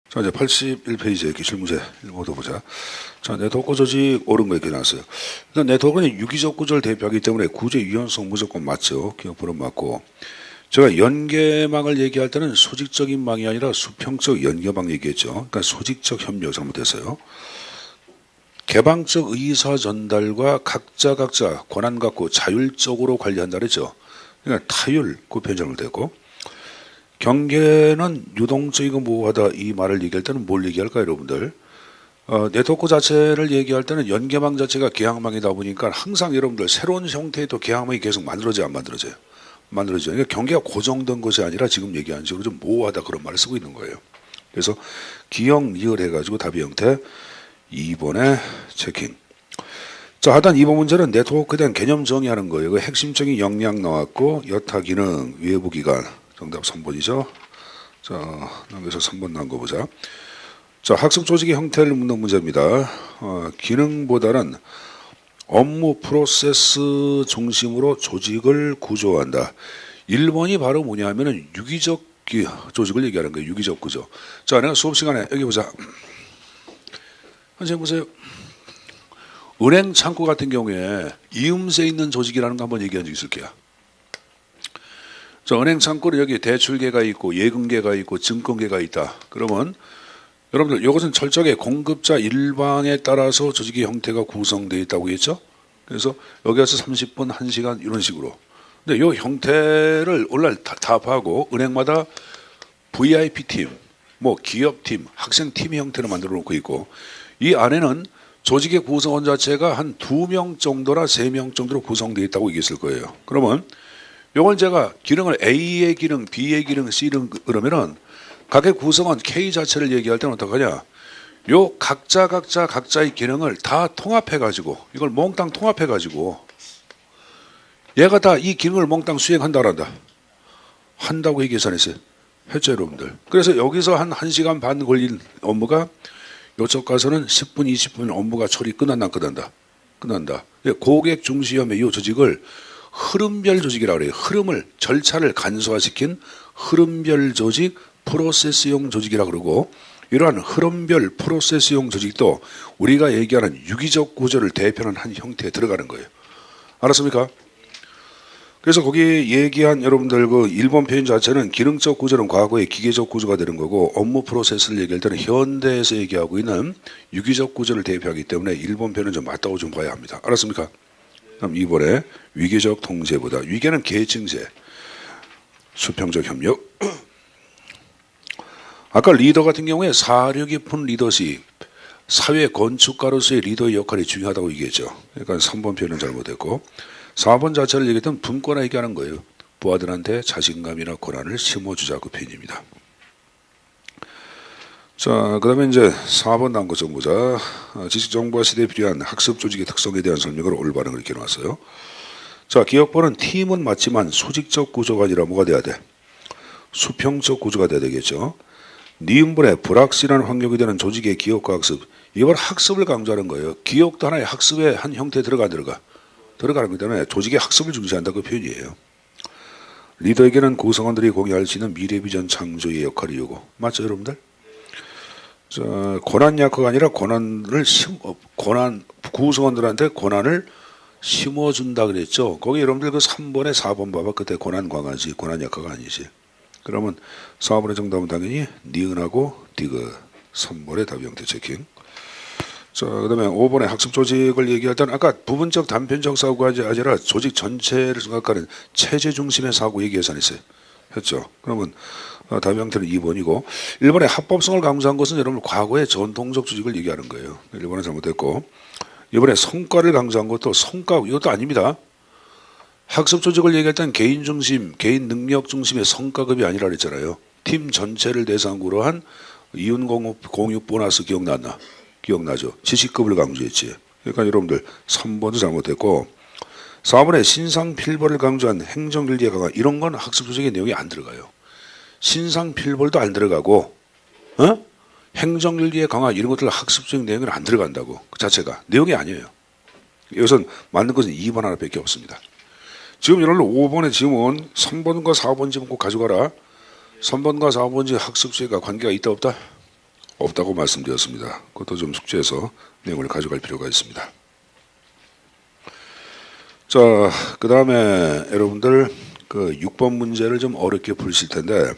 자, 이제 81페이지의 기출문제 읽어도 보자. 자, 네트워크 조직 옳은 거 이렇게 나왔어요. 일단 네트워크는 유기적 구조를 대표하기 때문에 구조의 유연성 무조건 맞죠. 기억부는 맞고. 제가 연계망을 얘기할 때는 수직적인 망이 아니라 수평적 연계망 얘기했죠. 그러니까 수직적 협력 잘못했어요. 개방적 의사 전달과 각자 권한 갖고 자율적으로 관리한다 그랬죠. 그러니까 타율 그 표현 잘못됐고. 경계는 유동적이고 모호하다 이 말을 얘기할 때는 뭘 얘기할까요, 여러분들? 네트워크 자체를 얘기할 때는 연계망 자체가 계약망이다 보니까 항상 여러분들 새로운 형태의 또 계약망이 계속 만들어져요, 안 만들어져요? 만들어져요. 그러니까 경계가 고정된 것이 아니라 지금 얘기한 식으로 좀 모호하다 그런 말을 쓰고 있는 거예요. 그래서 기역, 리을 해가지고 답의 형태 2번에 체킹. 자, 하단 2번 문제는 네트워크에 대한 개념 정의하는 거예요. 그 핵심적인 역량 나왔고 여타 기능, 외부 기관. 정답 3번이죠. 자, 여기서 3번 나온 거 보자. 자, 학습 조직의 형태를 묻는 문제입니다. 기능보다는 업무 프로세스 중심으로 조직을 구조한다. 1번이 바로 뭐냐 하면은 유기적 조직을 얘기하는 거예요. 유기적 구조. 자, 내가 수업 시간에 여기 보자. 선생님 보세요. 은행 창구 같은 경우에 이음새 있는 조직이라는 거 한번 얘기한 적 있을 거야. 자, 은행 창구는 여기 대출계가 있고 예금계가 있고 증권계가 있다. 그러면 여러분들 이것은 철저하게 공급자 일방에 따라서 조직의 형태가 구성되어 있다고 했죠. 그래서 여기 와서 30분, 1시간 이런 식으로. 근데 이 형태를 오늘날 답하고 은행마다 VIP팀, 뭐 기업팀, 학생팀 형태로 만들어 놓고 있고 이 안에는 조직의 구성원 자체가 한 2명 정도나 3명 정도로 구성되어 있다고 얘기했을 거예요. 그러면 이걸 제가 기능을 A의 기능, B의 기능, C를 그러면은 각의 구성원 K 자체를 얘기할 때는 어떡하냐? 요 각자의 기능을 다 통합해가지고 이걸 몽땅 통합해가지고 얘가 다 이 기능을 몽땅 수행한다란다. 한다고 계산했어요. 했죠, 여러분들. 그래서 여기서 한 1시간 반 걸린 업무가 요쪽 가서는 10분, 20분 업무가 처리 끝난다. 고객 중시험의 이 조직을 흐름별 조직이라고 그래요. 흐름을, 절차를 간소화시킨 흐름별 조직, 프로세스형 조직이라고 그러고 이러한 흐름별 프로세스형 조직도 우리가 얘기하는 유기적 구조를 대표하는 한 형태에 들어가는 거예요. 알았습니까? 그래서 거기 얘기한 여러분들 그 1번 표현 자체는 기능적 구조는 과거의 기계적 구조가 되는 거고 업무 프로세스를 얘기할 때는 현대에서 얘기하고 있는 유기적 구조를 대표하기 때문에 1번 표현은 좀 맞다고 좀 봐야 합니다. 알았습니까? 그럼 2번에 위계적 통제보다 위계는 계층제, 수평적 협력. 아까 리더 같은 경우에 사려 깊은 리더십, 사회 건축가로서의 리더의 역할이 중요하다고 얘기했죠. 그러니까 3번 표현은 잘못했고 4번 자체를 얘기했던 분권화 얘기하는 거예요. 부하들한테 자신감이나 권한을 심어주자 그 표현입니다. 자, 그 다음에 이제 4번 나온 것 좀 보자. 지식정보화 시대에 필요한 학습 조직의 특성에 대한 설명을 올바른 걸 이렇게 놨어요. 자, 기억번은 팀은 맞지만 수직적 구조가 아니라 뭐가 돼야 돼? 수평적 구조가 돼야 되겠죠. 니은분의 불확실한 환경이 되는 조직의 기억과 학습. 이걸 학습을 강조하는 거예요. 기억도 하나의 학습의 한 형태에 들어가는 것 때문에 조직의 학습을 중시한다 그 표현이에요. 리더에게는 구성원들이 공유할 수 있는 미래 비전 창조의 역할이 요구. 맞죠, 여러분들? 자, 권한 약화가 아니라 구성원들한테 권한을 심어준다 그랬죠. 거기 여러분들 그 3번에 4번 봐봐. 그때 권한 강화지, 권한 약화가 아니지. 그러면 4번의 정답은 당연히 니은하고 디귿 3번의 답 형태 체킹. 자, 그 다음에 5번의 학습 조직을 얘기할 때는 아까 부분적 단편적 사고가 아니라 조직 전체를 생각하는 체제 중심의 사고 얘기 계산했어요. 했죠. 그러면 답 형태는 2번이고 1번의 합법성을 강조한 것은 여러분 과거의 전통적 조직을 얘기하는 거예요. 1번은 잘못됐고 이번에 성과를 강조한 것도 성과 이것도 아닙니다. 학습 조직을 얘기할 때는 개인 중심, 개인 능력 중심의 성과급이 아니라 그랬잖아요. 팀 전체를 대상으로 한 이윤 공유 보너스 기억나죠? 지식급을 강조했지. 그러니까 여러분들 3번도 잘못됐고 4번에 신상필벌을 강조한 행정윤리에 강한 이런 건 학습 조직의 내용이 안 들어가요. 신상필벌도 안 들어가고 행정윤리에 강한 이런 것들 학습적 내용이 안 들어간다고. 그 자체가 내용이 아니에요. 여기서 맞는 것은 2번 하나밖에 없습니다. 지금 여러분 5번의 지문 3번과 4번 지문 꼭 가져가라. 3번과 4번 지문 학습 조직과 관계가 있다 없다? 없다고 말씀드렸습니다. 그것도 좀 숙지해서 내용을 가져갈 필요가 있습니다. 자, 그 다음에 여러분들 그 6번 문제를 좀 어렵게 풀실 텐데,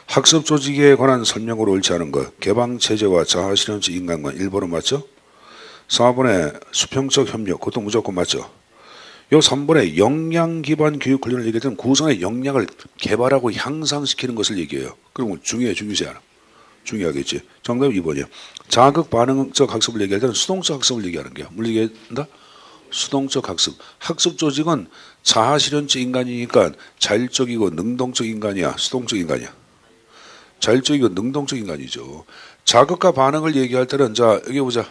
학습 조직에 관한 설명으로 옳지 않은 것, 개방체제와 자아실현적 인간관 1번은 맞죠? 4번에 수평적 협력, 그것도 무조건 맞죠? 요 3번에 역량 기반 교육 훈련을 얘기할 때는 구성의 역량을 개발하고 향상시키는 것을 얘기해요. 그럼 중요하지 않아? 중요하겠지. 정답 2번이요. 자극 반응적 학습을 얘기할 때는 수동적 학습을 얘기하는 거야. 뭘 얘기한다? 수동적 학습. 학습 조직은 자아실현적 인간이니까 자율적이고 능동적 인간이야, 수동적 인간이야? 자율적이고 능동적 인간이죠. 자극과 반응을 얘기할 때는, 자, 여기 보자.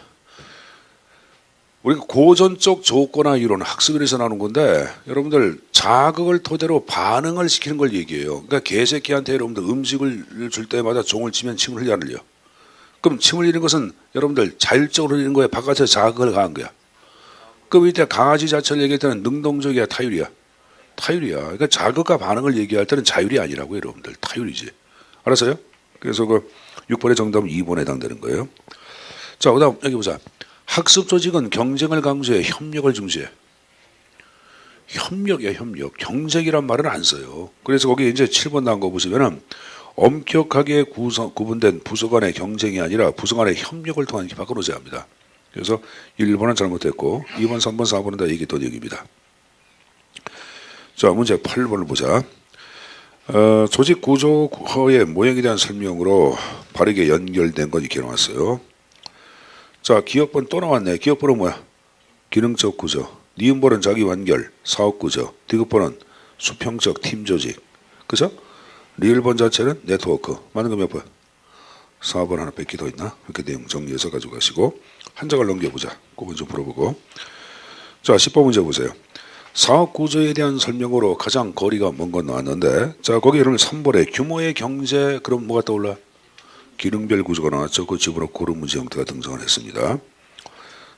우리가 고전적 조건화 이론, 학습에서 나오는 건데, 여러분들 자극을 토대로 반응을 시키는 걸 얘기해요. 그러니까 개새끼한테 여러분들 음식을 줄 때마다 종을 치면 침을 흘려 안 흘려? 그럼 침을 흘리는 것은 여러분들 자율적으로 흘리는 거야, 바깥에서 자극을 가한 거야? 그럼 이때 강아지 자체를 얘기할 때는 능동적이야, 타율이야? 타율이야. 그러니까 자극과 반응을 얘기할 때는 자율이 아니라고, 여러분들 타율이지. 알았어요? 그래서 그 6번의 정답은 2번에 해당되는 거예요. 자, 그 다음 여기 보자. 학습 조직은 경쟁을 강조해, 협력을 중시해. 협력이야, 협력. 경쟁이란 말은 안 써요. 그래서 거기 이제 7번 나온 거 보시면은 엄격하게 구분된 부서 간의 경쟁이 아니라 부서 간의 협력을 통한 바꿔놓자 합니다. 그래서 1번은 잘못했고 2번, 3번, 4번은 다 얘기했던 얘기입니다. 자, 문제 8번을 보자. 조직 구조의 모형에 대한 설명으로 바르게 연결된 건 이렇게 나왔어요. 자, 기업번 또 나왔네. 기업번은 뭐야? 기능적 구조. 니은번은 자기 완결, 사업 구조. 디귿번은 수평적 팀 조직. 그죠? 리을번 자체는 네트워크. 맞는 거 몇 번? 4번 하나 뺏기 더 있나? 이렇게 내용 정리해서 가져가시고 한 장을 넘겨보자. 그거 좀 풀어보고. 자, 10번 문제 보세요. 사업 구조에 대한 설명으로 가장 거리가 먼 건 나왔는데, 자, 거기 여러분 3번에 규모의 경제, 그럼 뭐가 떠올라? 기능별 구조가 나왔죠. 그 집으로 고른 문제 형태가 등장을 했습니다.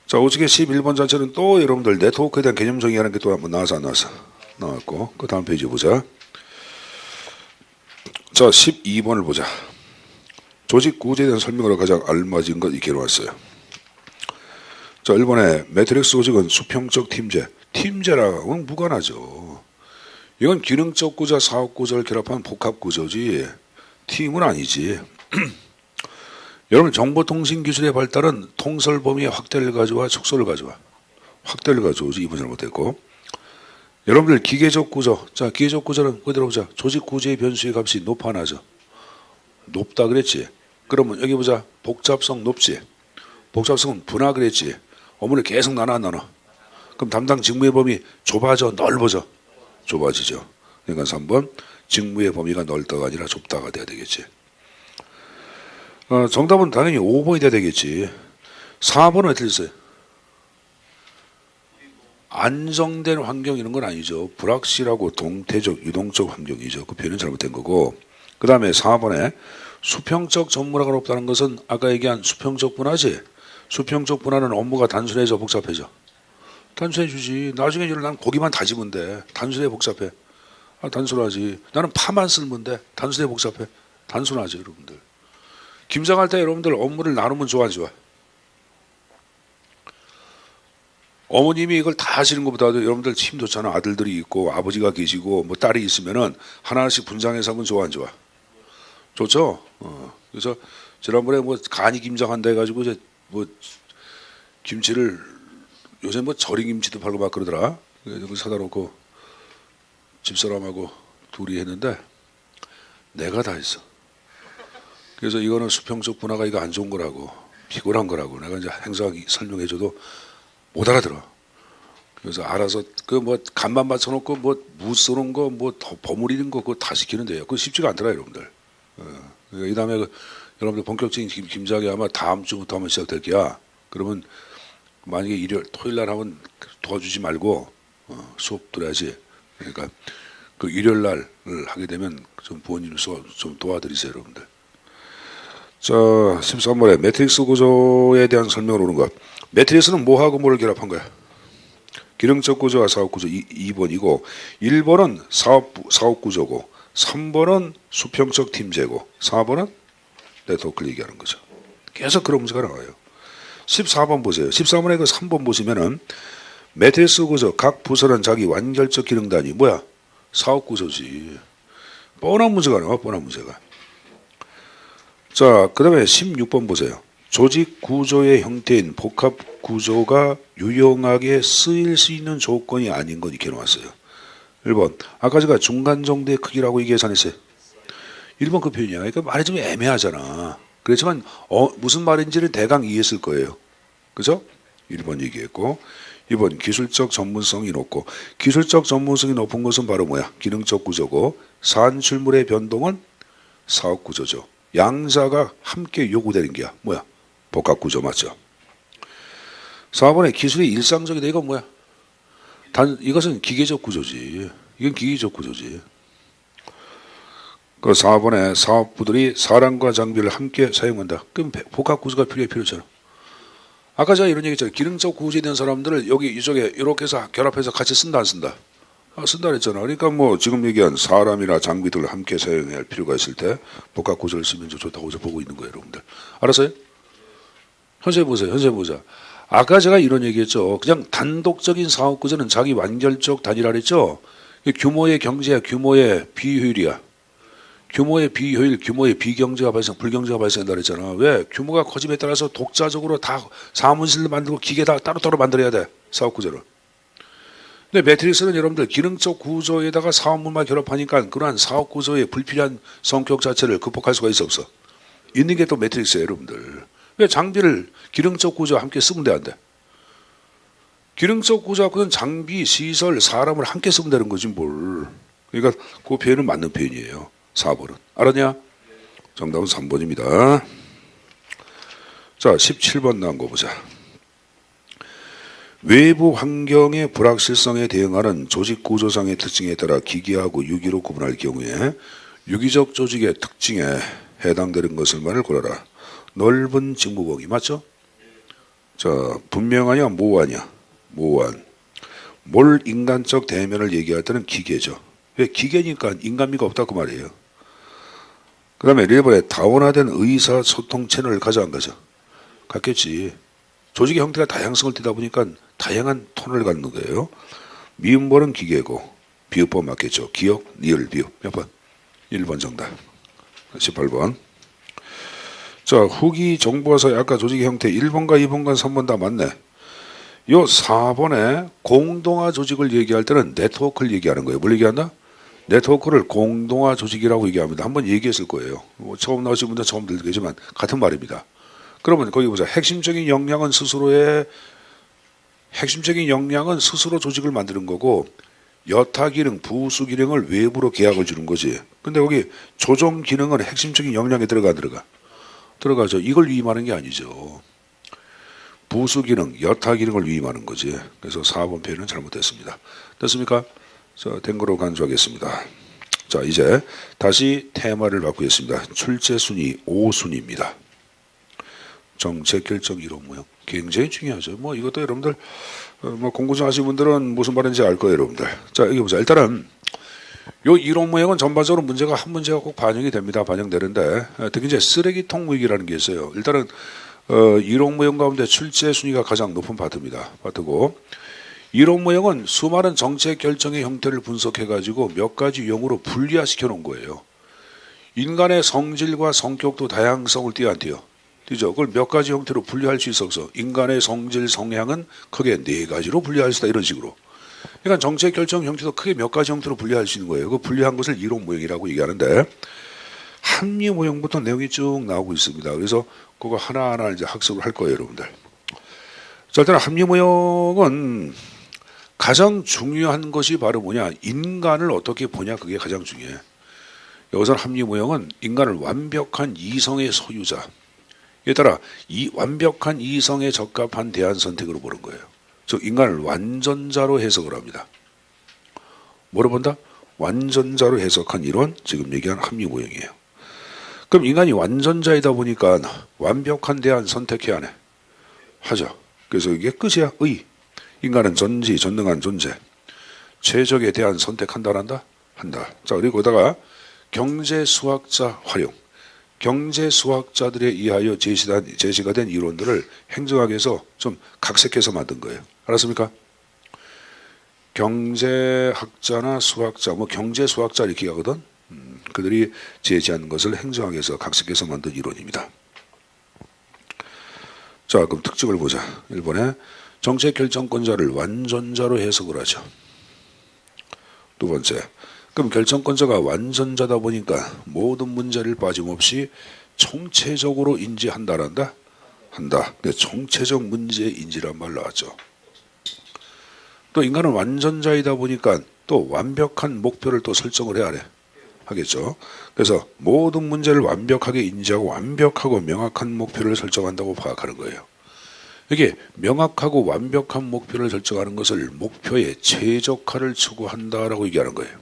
자, 오직의 11번 자체는 또 여러분들 네트워크에 대한 개념 정의하는 게 또 한번 나와서 안 나왔어? 나왔고, 그 다음 페이지 보자. 자, 12번을 보자. 조직 구조에 대한 설명으로 가장 알맞은 것 이렇게 나왔어요. 자, 1번에 매트릭스 조직은 수평적 팀제. 팀제랑은 무관하죠. 이건 기능적 구조, 사업 구조를 결합한 복합 구조지 팀은 아니지. 여러분, 정보통신 기술의 발달은 통솔 범위의 확대를 가져와 축소를 가져와. 확대를 가져오지. 이번 잘못했고. 여러분들 기계적 구조. 자, 기계적 구조는 그대로 보자. 조직 구조의 변수의 값이 높아 나죠. 높다 그랬지. 그러면 여기 보자. 복잡성 높지. 복잡성은 분화 그랬지. 업무를 계속 나눠 안 나눠. 그럼 담당 직무의 범위 좁아져, 넓어져? 좁아지죠. 그러니까 3번 직무의 범위가 넓다가 아니라 좁다가 돼야 되겠지. 정답은 당연히 5번이 돼야 되겠지. 4번은 어떻게 됐어요? 안정된 환경 이런 건 아니죠. 불확실하고 동태적, 유동적 환경이죠. 그 표현은 잘못된 거고. 그 다음에 4번에 수평적 전문화가 높다는 것은 아까 얘기한 수평적 분화지. 수평적 분화는 업무가 단순해져 복잡해져? 단순해주지. 나중에 난 고기만 다지면 돼. 단순해 복잡해? 단순하지. 나는 파만 쓸면 돼. 단순해 복잡해? 단순하지, 여러분들. 김장할 때 여러분들 업무를 나누면 좋아 안 좋아? 어머님이 이걸 다 하시는 것보다도 여러분들 힘 좋잖아. 아들들이 있고 아버지가 계시고 뭐 딸이 있으면은 하나씩 분장해서 하면 좋아 안 좋아? 좋죠. 그래서 지난번에 뭐 간이 김장한다 해가지고 이제 뭐 김치를 요새 뭐 절임김치도 팔고 막 그러더라. 그래서 사다 놓고 집사람하고 둘이 했는데 내가 다 했어. 그래서 이거는 수평적 분화가 이거 안 좋은 거라고, 피곤한 거라고 내가 이제 행사 설명해줘도 못 알아들어. 그래서 알아서 그 뭐 간만 맞춰놓고 뭐 무 쏘는 거 뭐 버무리는 거 그거 다 시키는데요. 그거 쉽지가 않더라 여러분들. 이 다음에 여러분들 본격적인 김장이 아마 다음 주부터 하면 시작될 게야. 그러면 만약에 일요일, 토요일 날 하면 도와주지 말고 수업 들어야지. 그러니까 그 일요일 날을 하게 되면 좀 부모님 좀 도와드리세요 여러분들. 자, 13번에 매트릭스 구조에 대한 설명을 오는 것. 매트릭스는 뭐하고 뭐를 결합한 거야? 기능적 구조와 사업 구조 2번이고 1번은 사업 구조고 3번은 수평적 팀제고 4번은 네트워크를 얘기하는 거죠. 계속 그런 문제가 나와요. 14번 보세요. 14번에 그 3번 보시면은 매트리스 구조 각 부서는 자기 완결적 기능 단위 뭐야? 사업 구조지. 뻔한 문제가 나와. 뻔한 문제가. 자, 그 다음에 16번 보세요. 조직 구조의 형태인 복합 구조가 유용하게 쓰일 수 있는 조건이 아닌 건 이렇게 나왔어요. 1번 아까 제가 중간 정도의 크기라고 계산했어요. 1번 그 표현이야. 그러니까 말이 좀 애매하잖아. 그렇지만 무슨 말인지는 대강 이해했을 거예요. 그죠? 1번 얘기했고 2번 기술적 전문성이 높고 기술적 전문성이 높은 것은 바로 뭐야? 기능적 구조고 산출물의 변동은 사업 구조죠. 양자가 함께 요구되는 게 뭐야? 복합 구조 맞죠? 4번에 기술이 일상적이다. 이건 뭐야? 이것은 기계적 구조지. 이건 기계적 구조지. 그 4번에 사업부들이 사람과 장비를 함께 사용한다. 그럼 복합 구조가 필요하잖아. 아까 제가 이런 얘기 했잖아요. 기능적 구조에 대한 사람들을 여기 이쪽에 이렇게 해서 결합해서 같이 쓴다 안 쓴다? 쓴다 그랬잖아. 그러니까 뭐 지금 얘기한 사람이나 장비들을 함께 사용해야 할 필요가 있을 때 복합 구조를 쓰면 좋다고 보고 있는 거예요. 여러분들. 알았어요? 현재 보세요. 현재 보자. 아까 제가 이런 얘기했죠. 그냥 단독적인 사업 구조는 자기 완결적 단위라 그랬죠. 규모의 경제야. 규모의 비효율이야. 규모의 비효율, 규모의 비경제가 불경제가 발생한다 그랬잖아. 왜? 규모가 커짐에 따라서 독자적으로 다 사무실을 만들고 기계 다 따로따로 만들어야 돼. 사업 구조를. 근데 매트릭스는 여러분들 기능적 구조에다가 사업물만 결합하니까 그러한 사업 구조의 불필요한 성격 자체를 극복할 수가 있어 없어? 있는 게 또 매트릭스예요, 여러분들. 왜 장비를 기능적 구조와 함께 쓰면 돼, 안 돼? 기능적 구조하고는 장비, 시설, 사람을 함께 쓰면 되는 거지 뭘. 그러니까 그 표현은 맞는 표현이에요. 4번은. 알았냐? 정답은 3번입니다. 자, 17번 나온 거 보자. 외부 환경의 불확실성에 대응하는 조직 구조상의 특징에 따라 기계하고 유기로 구분할 경우에 유기적 조직의 특징에 해당되는 것을만을 고르라. 넓은 직무범위 맞죠? 자, 분명하냐 모호하냐? 모호한. 뭘 인간적 대면을 얘기할 때는 기계죠. 왜? 기계니까 인간미가 없다 그 말이에요. 그 다음에 1번에 다원화된 의사소통 채널을 가져 안 가져? 갖겠지. 조직의 형태가 다양성을 띠다 보니까 다양한 톤을 갖는 거예요. 미음벌은 기계고 비읍법 맞겠죠. 기억, 니을, 비읍. 몇 번? 1번 정답. 18번. 자, 후기 정보화서의 아까 조직의 형태 1번과 2번과 3번 다 맞네. 요 4번에 공동화 조직을 얘기할 때는 네트워크를 얘기하는 거예요. 뭘 얘기한다? 네트워크를 공동화 조직이라고 얘기합니다. 한번 얘기했을 거예요. 뭐 처음 나오신 분들 처음 들겠지만 같은 말입니다. 그러면 거기 보자. 핵심적인 역량은 스스로 조직을 만드는 거고 여타 기능, 부수 기능을 외부로 계약을 주는 거지. 근데 거기 조정 기능은 핵심적인 역량에 들어가 안 들어가? 들어가죠. 이걸 위임하는 게 아니죠. 부수 기능, 여타 기능을 위임하는 거지. 그래서 4번 표현은 잘못됐습니다. 됐습니까? 자, 된 거로 간주하겠습니다. 자, 이제 다시 테마를 바꾸겠습니다. 출제 순위 5순위입니다. 정책 결정 이론 모형. 굉장히 중요하죠. 뭐 이것도 여러분들 뭐 공부 좀 하시는 분들은 무슨 말인지 알 거예요, 여러분들. 자, 여기 보자. 일단은 요 이론 모형은 전반적으로 문제가 한 문제가 꼭 반영이 됩니다. 반영되는데 특히 이제 쓰레기통 위기라는 게 있어요. 일단은 이론 모형 가운데 출제 순위가 가장 높은 파트입니다. 파트고 이론 모형은 수많은 정책 결정의 형태를 분석해 가지고 몇 가지 유형으로 분리화시켜 놓은 거예요. 인간의 성질과 성격도 다양성을 띄어 안 띄어? 띄죠. 그걸 몇 가지 형태로 분리할 수 있어서 인간의 성질, 성향은 크게 4가지로 분리할 수 있다 이런 식으로. 그러니까 정책 결정 형태도 크게 몇 가지 형태로 분리할 수 있는 거예요. 그 분리한 것을 이론 모형이라고 얘기하는데 합리 모형부터 내용이 쭉 나오고 있습니다. 그래서 그거 하나하나 이제 학습을 할 거예요, 여러분들. 자, 일단 합리 모형은 가장 중요한 것이 바로 뭐냐? 인간을 어떻게 보냐? 그게 가장 중요해. 여기서 합리 모형은 인간을 완벽한 이성의 소유자. 이에 따라 이 완벽한 이성에 적합한 대안 선택으로 보는 거예요. 즉 인간을 완전자로 해석을 합니다. 뭐로 본다? 완전자로 해석한 이론, 지금 얘기한 합리 모형이에요. 그럼 인간이 완전자이다 보니까 완벽한 대안 선택해야 하네. 하죠. 그래서 이게 끝이야. 의. 인간은 전지전능한 존재. 최적에 대한 선택한다 안 한다? 한다. 자, 그리고 거기다가 경제 수학자 활용. 경제 수학자들에 의하여 제시가 된 이론들을 행정학에서 좀 각색해서 만든 거예요. 알았습니까? 경제학자나 수학자, 뭐 경제 수학자 이렇게 하거든. 그들이 제시한 것을 행정학에서 각색해서 만든 이론입니다. 자, 그럼 특징을 보자. 1번에 정책 결정권자를 완전자로 해석을 하죠. 두 번째, 그럼 결정권자가 완전자다 보니까 모든 문제를 빠짐없이 총체적으로 인지한다란다? 한다. 근데 총체적 문제 인지란 말 나왔죠. 또 인간은 완전자이다 보니까 또 완벽한 목표를 또 설정을 해야 하겠죠. 그래서 모든 문제를 완벽하게 인지하고 완벽하고 명확한 목표를 설정한다고 파악하는 거예요. 이게 명확하고 완벽한 목표를 설정하는 것을 목표의 최적화를 추구한다라고 얘기하는 거예요.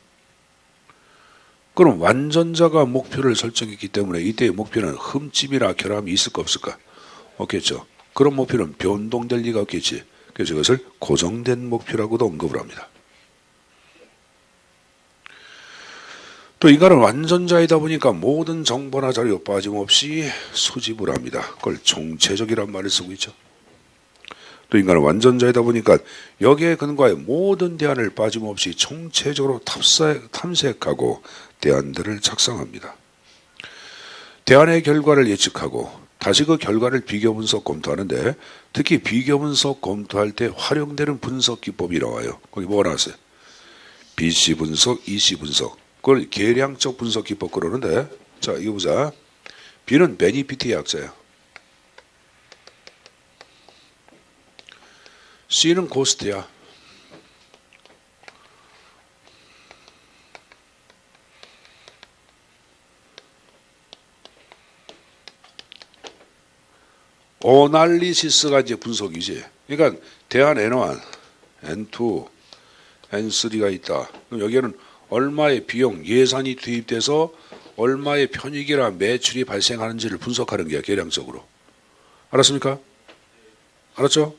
그럼 완전자가 목표를 설정했기 때문에 이때의 목표는 흠집이나 결함이 있을까 없을까? 없겠죠. 그런 목표는 변동될 리가 없겠지. 그래서 이것을 고정된 목표라고도 언급을 합니다. 또 인간은 완전자이다 보니까 모든 정보나 자료 빠짐없이 수집을 합니다. 그걸 총체적이란 말을 쓰고 있죠. 또 인간은 완전자이다 보니까 여기에 근거해 모든 대안을 빠짐없이 총체적으로 탐색하고 대안들을 작성합니다. 대안의 결과를 예측하고 다시 그 결과를 비교 분석 검토하는데 특히 비교 분석 검토할 때 활용되는 분석 기법이 나와요. 거기 뭐가 나왔어요? BC 분석, EC 분석. 그걸 계량적 분석 기법 그러는데, 자, 이거 보자. B는 베니피트의 약자야. C는 코스트야. 어날리시스가 이제 분석이지. 그러니까 대안 N1, N2, N3가 있다. 그럼 여기에는 얼마의 비용, 예산이 투입돼서 얼마의 편익이나 매출이 발생하는지를 분석하는 게 계량적으로. 알았습니까? 알았죠?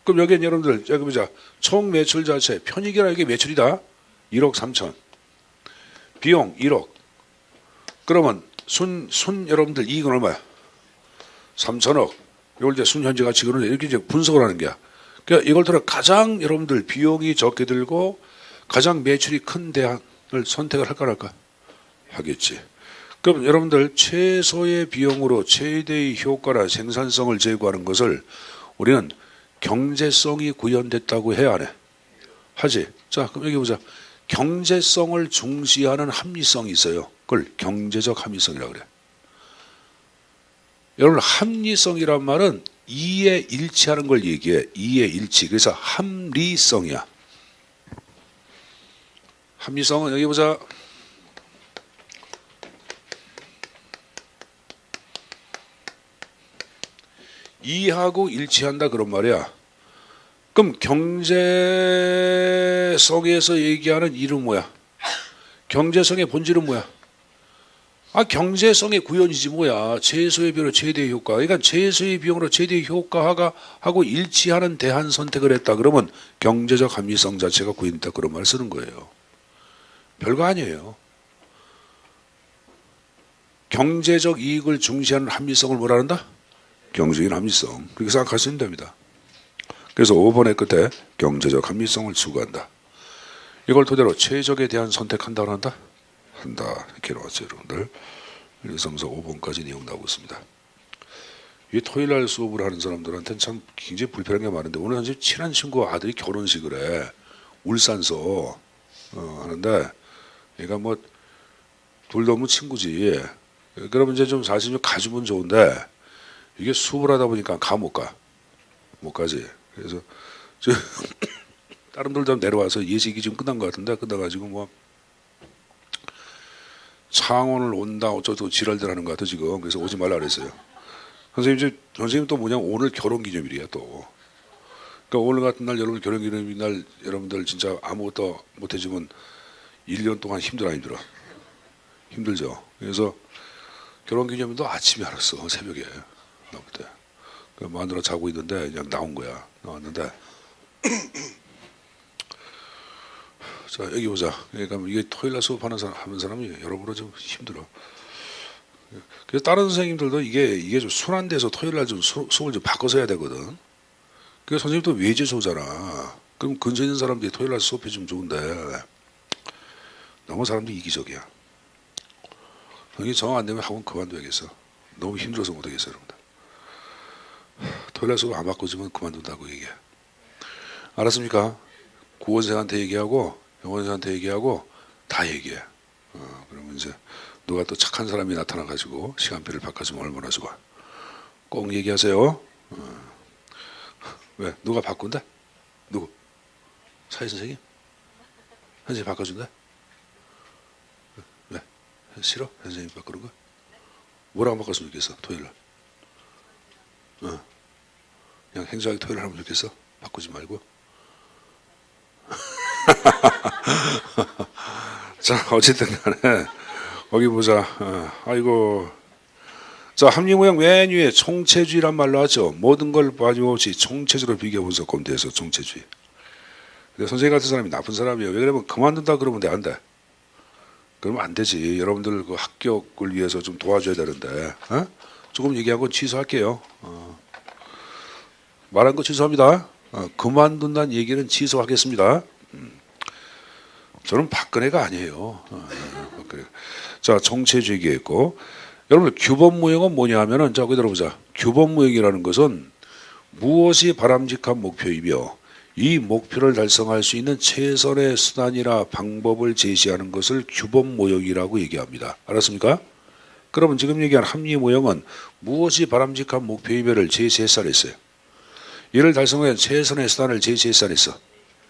그럼 여기는 여러분들, 여기 보자. 총 매출 자체, 편익이라 이게 매출이다. 1억 3천. 비용 1억. 그러면 순 여러분들 이익은 얼마야? 3천억. 이걸 이제 순현재 가치 그러는데 이렇게 이제 분석을 하는 거야. 그러니까 이걸 들어 가장 여러분들 비용이 적게 들고 가장 매출이 큰 대안을 선택을 할까 말까? 하겠지. 그럼 여러분들 최소의 비용으로 최대의 효과나 생산성을 제고하는 것을 우리는 경제성이 구현됐다고 해야 안 해? 하지. 자, 그럼 여기 보자. 경제성을 중시하는 합리성이 있어요. 그걸 경제적 합리성이라고 그래. 여러분 합리성이란 말은 이에 일치하는 걸 얘기해. 이에 일치. 그래서 합리성이야. 합리성은 여기 보자. 이하고 일치한다 그런 말이야. 그럼 경제성에서 얘기하는 이름 뭐야? 경제성의 본질은 뭐야? 경제성의 구현이지 뭐야. 최소의 비용으로 최대의 효과. 그러니까 최소의 비용으로 최대의 효과하고 일치하는 대안 선택을 했다. 그러면 경제적 합리성 자체가 구현됐다. 그런 말을 쓰는 거예요. 별거 아니에요. 경제적 이익을 중시하는 합리성을 뭐라 한다? 경제적인 합리성. 그렇게 생각하시면 됩니다. 그래서 5번의 끝에 경제적 합리성을 추구한다. 이걸 토대로 최적에 대한 선택한다고 한다? 한다. 이렇게 나왔어요, 여러분들. 1, 2, 3, 4, 5번까지 내용 나오고 있습니다. 이 토요일날 수업을 하는 사람들한테는 참 굉장히 불편한 게 많은데 오늘 현재 친한 친구 아들이 결혼식을 해. 울산서 하는데 얘가 뭐 둘 너무 친구지. 그러면 이제 좀 사실 좀 가주면 좋은데 이게 수업을 하다 보니까 못 가. 못 가지. 그래서 다른 분들 내려와서 예식이 지금 끝난 것 같은데 끝나가지고 뭐 창원을 온다 어쩌고 지랄들 하는 것 같아 지금. 그래서 오지 말라 그랬어요. 선생님 또 뭐냐 오늘 결혼기념일이야 또. 그러니까 오늘 같은 날 여러분 결혼기념일 날 여러분들 진짜 아무것도 못 해주면 1년 동안 힘들어 안 힘들어? 힘들죠. 그래서 결혼기념일도 아침에 알았어. 새벽에 나올 때. 그 마누라 자고 있는데 그냥 나온 거야. 나왔는데 자 여기 보자. 그러니까 이게 토요일날 수업하는 사람 하는 사람이 여러모로 좀 힘들어. 그래서 다른 선생님들도 이게 좀 순환돼서 토요일 날 좀 수업을 좀 바꿔서 해야 되거든. 그 선생님도 외제소잖아. 그럼 근처에 있는 사람들이 토요일 날 수업해 주면 좋은데 너무 사람들이 이기적이야. 이게 정 안 되면 학원 그만둬야겠어. 너무 힘들어서 못하겠어, 여러분들. 토요일 날 수업 안 바꿔주면 그만둔다고 얘기해. 알았습니까? 구원생한테 얘기하고 영원생한테 얘기하고 다 얘기해. 그러면 이제 누가 또 착한 사람이 나타나가지고 시간표를 바꿔주면 얼마나 좋아. 꼭 얘기하세요. 왜? 누가 바꾼다? 누구? 사회선생님? 선생님 바꿔준다? 왜? 싫어? 선생님 바꾸는 거? 뭐라고 바꿨으면 좋겠어? 토요일날. 그냥 행정하게 토요일 하면 좋겠어? 바꾸지 말고. 자, 어쨌든 간에 거기 보자. 아이고. 자, 합리모형 맨 위에 총체주의란 말 나왔죠. 모든 걸 빠짐없이 총체적으로 비교 분석 검토해서 총체주의. 근데 선생님 같은 사람이 나쁜 사람이에요. 왜 그러면 그만둔다 그러면 안 돼. 그러면 안 되지. 여러분들 그 합격을 위해서 좀 도와줘야 되는데. 조금 얘기한 건 취소할게요. 말한 거 취소합니다. 그만둔다는 얘기는 취소하겠습니다. 저는 박근혜가 아니에요. 자, 총체주의 얘기했고, 여러분들 규범무형은 뭐냐 하면은, 자, 거기 들어보자. 규범무형이라는 것은 무엇이 바람직한 목표이며 이 목표를 달성할 수 있는 최선의 수단이나 방법을 제시하는 것을 규범모형이라고 얘기합니다. 알았습니까? 그러면 지금 얘기한 합리모형은 무엇이 바람직한 목표이며를 제시했어 안 했어요? 이를 달성하기 위한 최선의 수단을 제시했어 안 했어?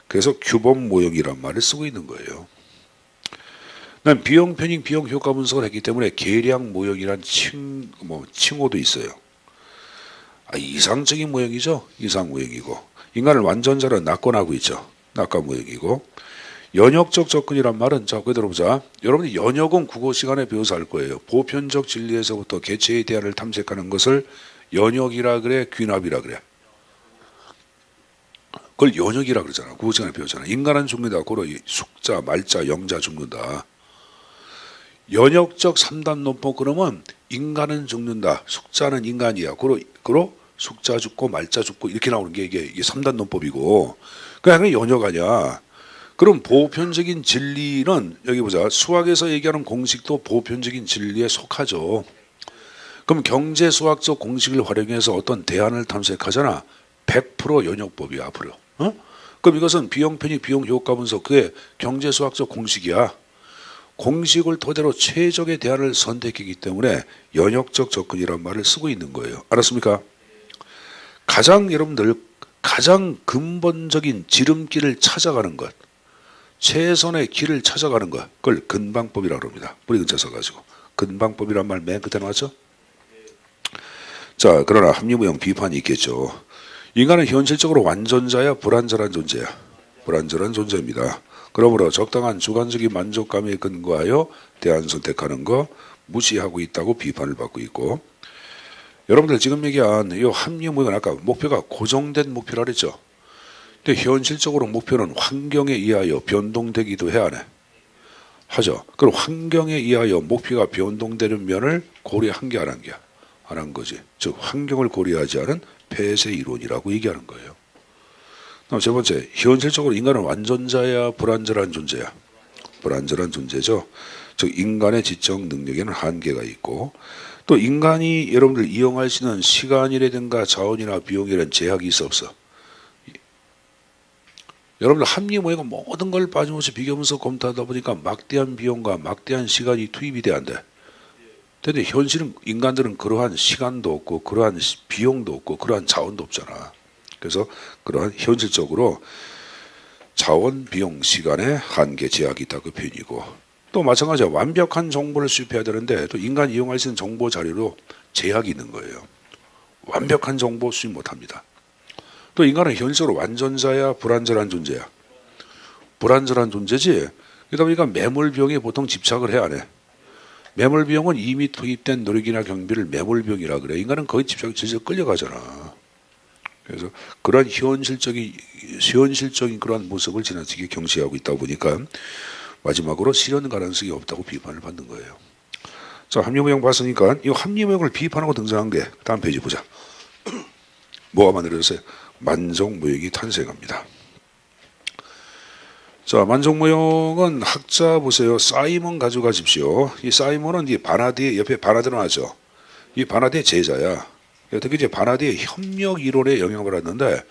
그래서 규범모형이란 말을 쓰고 있는 거예요. 난 비용 편익 비용 효과 분석을 했기 때문에 계량 모형이란 칭호도 있어요. 이상적인 모형이죠. 이상 모형이고 인간을 완전자로 낙관하고 있죠. 낙관 모형이고 연역적 접근이란 말은 자, 거기 들어보자. 여러분이 연역은 국어 시간에 배워서 알 거예요. 보편적 진리에서부터 개체의 대안을 탐색하는 것을 연역이라 그래, 귀납이라 그래. 그걸 연역이라 그러잖아. 국어 시간에 배웠잖아. 인간은 죽는다. 고로 숙자, 말자, 영자 죽는다. 연역적 3단 논법 그러면 인간은 죽는다. 숙자는 인간이야. 고로 숙자 죽고 말자 죽고 이렇게 나오는 게 이게 3단 논법이고 그냥 연역 아니야. 그럼 보편적인 진리는 여기 보자. 수학에서 얘기하는 공식도 보편적인 진리에 속하죠. 그럼 경제 수학적 공식을 활용해서 어떤 대안을 탐색하잖아. 100% 연역법이야 앞으로. 그럼 이것은 비용 편익 비용 효과 분석 그게 경제 수학적 공식이야. 공식을 토대로 최적의 대안을 선택했기 때문에 연역적 접근이란 말을 쓰고 있는 거예요. 알았습니까? 여러분들 가장 근본적인 지름길을 찾아가는 것, 최선의 길을 찾아가는 것, 그걸 근방법이라고 합니다. 뿌리 근자 써가지고 근방법이란 말 맨 끝에 나왔죠? 자, 그러나 합리모형 비판이 있겠죠. 인간은 현실적으로 완전자야 불완전한 존재야. 불완전한 존재입니다. 그러므로 적당한 주관적인 만족감에 근거하여 대안 선택하는 거 무시하고 있다고 비판을 받고 있고 여러분들 지금 얘기한 이 합리모형은 아까 목표가 고정된 목표라 그랬죠. 근데 현실적으로 목표는 환경에 의하여 변동되기도 해야 하네. 하죠. 그럼 환경에 의하여 목표가 변동되는 면을 고려한 게 안 한 게 안 한 거지. 즉 환경을 고려하지 않은 폐쇄 이론이라고 얘기하는 거예요. 다음 세 번째, 현실적으로 인간은 완전자야 불완전한 존재야. 불완전한 존재죠. 즉 인간의 지적 능력에는 한계가 있고 또 인간이 여러분들 이용할 수 있는 시간이라든가 자원이나 비용이라는 제약이 있어 없어. 여러분들 합리모형은 모든 걸 빠짐없이 비교 분석 검토하다 보니까 막대한 비용과 막대한 시간이 투입이 돼야 안 돼. 근데 현실은 인간들은 그러한 시간도 없고 그러한 비용도 없고 그러한 자원도 없잖아. 그래서 그러한 현실적으로 자원, 비용, 시간의 한계, 제약이 있다 그 표현이고 또 마찬가지야. 완벽한 정보를 수집해야 되는데 또 인간이 이용할 수 있는 정보 자료로 제약이 있는 거예요. 완벽한 정보 수집 못합니다. 또 인간은 현실적으로 완전자야 불완전한 존재야. 불완전한 존재지. 그러다 보니까 매몰 비용에 보통 집착을 해야 하네. 매몰 비용은 이미 투입된 노력이나 경비를 매몰 비용이라 그래. 인간은 거의 집착이 질질 끌려가잖아. 그래서 그러한 현실적인 그러한 모습을 지나치게 경시하고 있다 보니까 마지막으로 실현 가능성이 없다고 비판을 받는 거예요. 자, 합리모형 봤으니까 이 합리모형을 비판하고 등장한 게 다음 페이지 보자. 뭐가 만들어졌어요? 만족모형이 탄생합니다. 자, 만족모형은 학자 보세요. 사이먼 가져가십시오. 이 사이먼은 이 바나디의 옆에 바나드 나왔죠. 이 바나디의 제자야. 특히 이제 바나디의 협력 이론에 영향을 받았는데,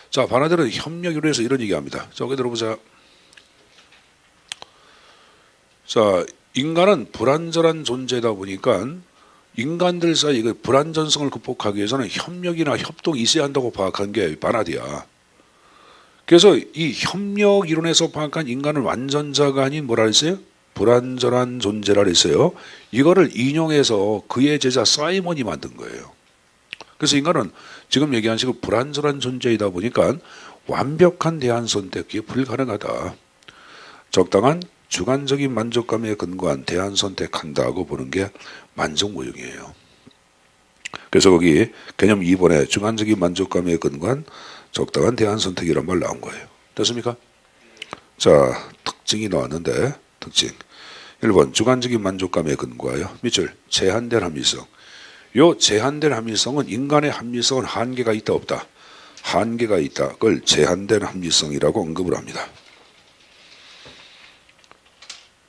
자, 바나디는 협력 이론에서 이런 얘기합니다. 자, 여기 들어보자. 자, 인간은 불완전한 존재다 보니까 인간들 사이 그 불완전성을 극복하기 위해서는 협력이나 협동이 있어야 한다고 파악한 게 바나디야. 그래서 이 협력 이론에서 파악한 인간은 완전자가 아닌 뭐라 했어요? 불완전한 존재라 했어요. 이거를 인용해서 그의 제자 사이먼이 만든 거예요. 그래서 인간은 지금 얘기한 식으로 불완전한 존재이다 보니까 완벽한 대안 선택이 불가능하다. 적당한 주관적인 만족감에 근거한 대안 선택한다고 보는 게 만족모형이에요. 그래서 거기 개념 2번에 주관적인 만족감에 근거한 적당한 대안 선택이란 말 나온 거예요. 됐습니까? 자, 특징이 나왔는데 특징 1번 주관적인 만족감에 근거하여 밑줄 제한된 합리성. 요 제한된 합리성은 인간의 합리성은 한계가 있다 없다? 한계가 있다. 그걸 제한된 합리성이라고 언급을 합니다.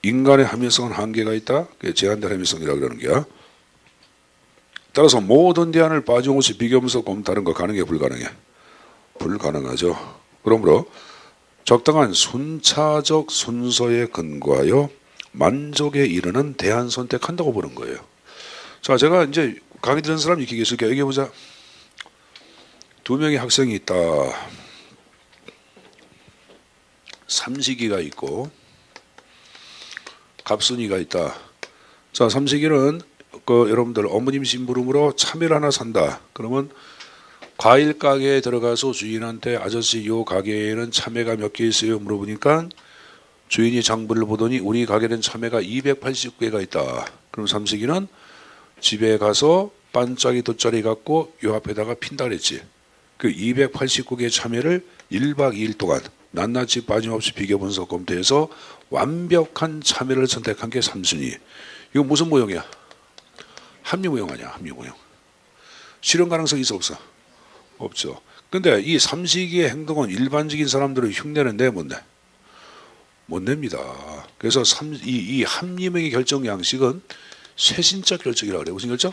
인간의 합리성은 한계가 있다. 그게 제한된 합리성이라고 그러는 거야. 따라서 모든 대안을 빠짐없이 비교하면서 검토하는 거 가능해 불가능해? 불가능하죠. 그러므로 적당한 순차적 순서에 근거하여 만족에 이르는 대안 선택한다고 보는 거예요. 자, 제가 이제 강의 들은 사람 이렇게 계실게요. 여기 보자. 두 명의 학생이 있다. 삼식이가 있고 갑순이가 있다. 자, 삼식이는 여러분들 어머님 심부름으로 참외를 하나 산다. 그러면 과일 가게에 들어가서 주인한테 아저씨 요 가게에는 참외가 몇 개 있어요? 물어보니까 주인이 장부를 보더니 우리 가게는 참외가 289개가 있다. 그럼 삼식이는 집에 가서 반짝이 돗자리 갖고 요 앞에다가 핀다 그랬지. 그 289개의 참외를 1박 2일 동안 낱낱이 빠짐없이 비교 분석 검토해서 완벽한 참외를 선택한 게 삼순이. 이거 무슨 모형이야? 합리모형 아니야? 합리모형. 실현 가능성이 있어 없어? 없죠. 근데 이 삼식이의 행동은 일반적인 사람들의 흉내는 내 못 내? 못 냅니다. 그래서 이 합리모형의 결정 양식은 쇄신적 결정이라고 그래요. 무슨 결정?